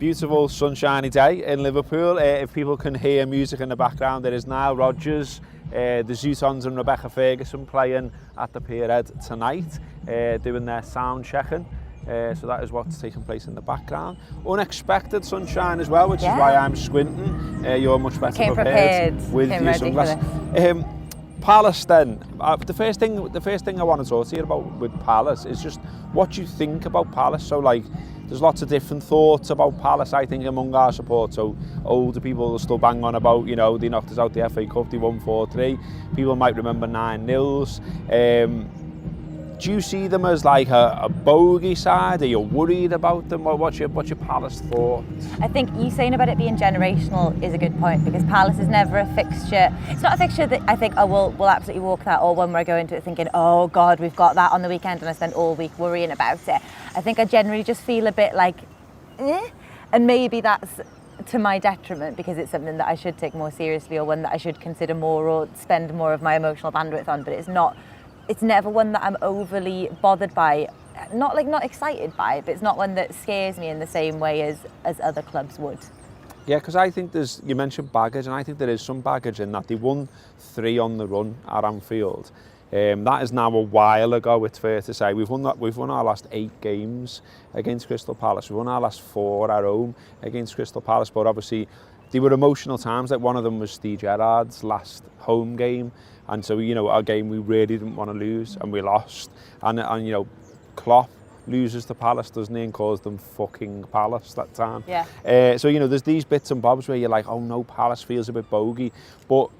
Beautiful sunshiny day in Liverpool. If people can hear music in the background, there is Nile Rodgers, the Zootons and Rebecca Ferguson playing at the Pierhead tonight, doing their sound checking. So that is what's taking place in the background. Unexpected sunshine as well, which is why I'm squinting. You're much better prepared with your sunglasses. Palace then, the first thing I want to talk to you about with Palace is just what you think about Palace. So like, there's lots of different thoughts about Palace, I think, among our support. So older people will still bang on about, you know, they knocked us out the FA Cup, they won 4-3. People might remember 9-0s. Do you see them as like a bogey side? Are you worried about them? What's your Palace thoughts? I think you saying about it being generational is a good point, because Palace is never a fixture. It's not a fixture that I think, oh, we'll absolutely walk that, or when we're going to it thinking, oh God, we've got that on the weekend and I spend all week worrying about it. I think I generally just feel a bit like, and maybe that's to my detriment because it's something that I should take more seriously, or one that I should consider more or spend more of my emotional bandwidth on, but it's never one that I'm overly bothered by, not excited by, but it's not one that scares me in the same way as other clubs would. Yeah, because I think you mentioned baggage, and I think there is some baggage in that. They won 3 on the run at Anfield. That is now a while ago, it's fair to say. We've won our last 8 games against Crystal Palace. We've won our last 4 at home against Crystal Palace, but obviously they were emotional times. Like, one of them was Steve Gerrard's last home game. And so, you know, our game we really didn't want to lose, and we lost. And you know, Klopp loses to Palace, doesn't he, and calls them fucking Palace that time. Yeah. So, you know, there's these bits and bobs where you're like, oh no, Palace feels a bit bogey. But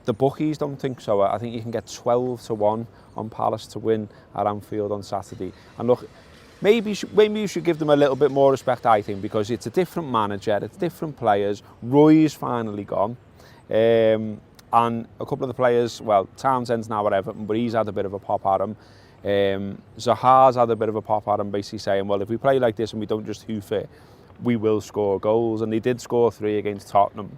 the bookies don't think so. I think you can get 12-1 on Palace to win at Anfield on Saturday. And look, maybe you should give them a little bit more respect, I think, because it's a different manager, it's different players. Roy's finally gone. And a couple of the players, well, Townsend's now at Everton, but he's had a bit of a pop at him. Zaha's had a bit of a pop at him, basically saying, well, if we play like this and we don't just hoof it, we will score goals. And they did score 3 against Tottenham.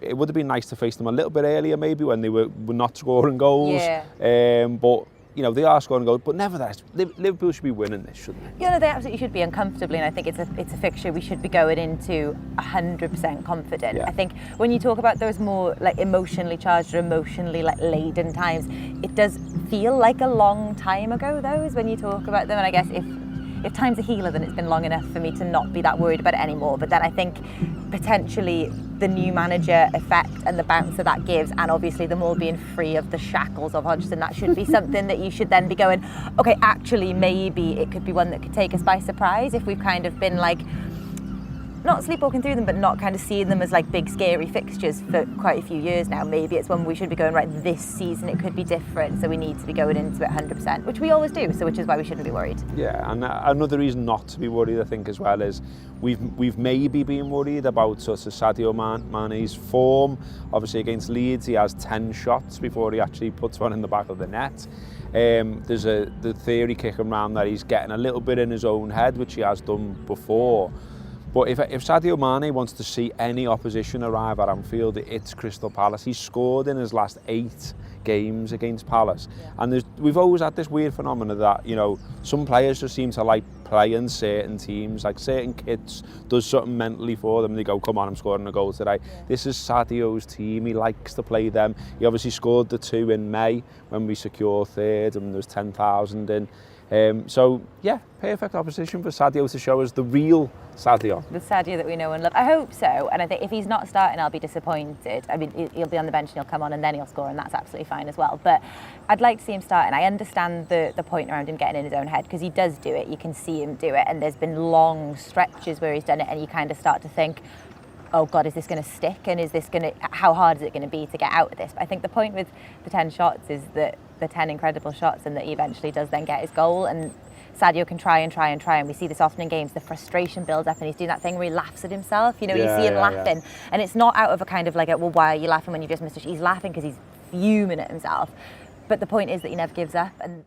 It would have been nice to face them a little bit earlier, maybe, when they were not scoring goals. Yeah. But you know, they are scoring goals, but nevertheless, Liverpool should be winning this, shouldn't they? You know, they absolutely should be, uncomfortably, and I think it's a fixture we should be going into 100% confident. Yeah. I think when you talk about those more like emotionally charged or emotionally like laden times, it does feel like a long time ago, those, when you talk about them. And I guess if time's a healer, then it's been long enough for me to not be that worried about it anymore. But then I think potentially the new manager effect and the bounce that gives, and obviously them all being free of the shackles of Hodgson, that should be something that you should then be going, okay, actually maybe it could be one that could take us by surprise if we've kind of been like, not sleepwalking through them, but not kind of seeing them as like big scary fixtures for quite a few years now. Maybe it's when we should be going, right, this season it could be different, so we need to be going into it 100%, which we always do, so which is why we shouldn't be worried. Yeah, and another reason not to be worried, I think, as well, is we've maybe been worried about sort of Sadio Mane's form. Obviously against Leeds he has 10 shots before he actually puts one in the back of the net. There's the theory kicking around that he's getting a little bit in his own head, which he has done before. But if Sadio Mane wants to see any opposition arrive at Anfield, it's Crystal Palace. He's scored in his last 8 games against Palace. Yeah. And we've always had this weird phenomenon that, you know, some players just seem to like playing certain teams, like certain kids does something mentally for them. They go, come on, I'm scoring a goal today. Yeah. This is Sadio's team. He likes to play them. He obviously scored the 2 in May when we secured 3rd and there was 10,000 in. So, yeah, perfect opposition for Sadio to show us the real Sadio. The Sadio that we know and love. I hope so, and I think if he's not starting, I'll be disappointed. I mean, he'll be on the bench and he'll come on and then he'll score, and that's absolutely fine as well. But I'd like to see him starting. I understand the point around him getting in his own head, because he does do it. You can see him do it, and there's been long stretches where he's done it, and you kind of start to think, oh God, is this going to stick? And how hard is it going to be to get out of this? But I think the point with the 10 shots is that the 10 incredible shots, and that he eventually does then get his goal. And Sadio can try and we see this often in games. The frustration builds up, and he's doing that thing where he laughs at himself. You know, you see him laughing, and it's not out of a kind of like, well, why are you laughing when you've just missed a shot? He's laughing because he's fuming at himself. But the point is that he never gives up. And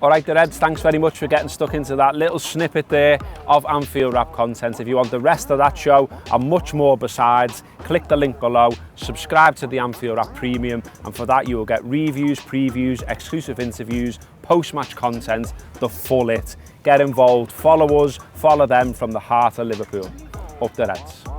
all right, the Reds, thanks very much for getting stuck into that little snippet there of Anfield Wrap content. If you want the rest of that show and much more besides, click the link below, subscribe to the Anfield Wrap Premium, and for that you will get reviews, previews, exclusive interviews, post-match content, the full it. Get involved, follow us, follow them from the heart of Liverpool. Up the Reds.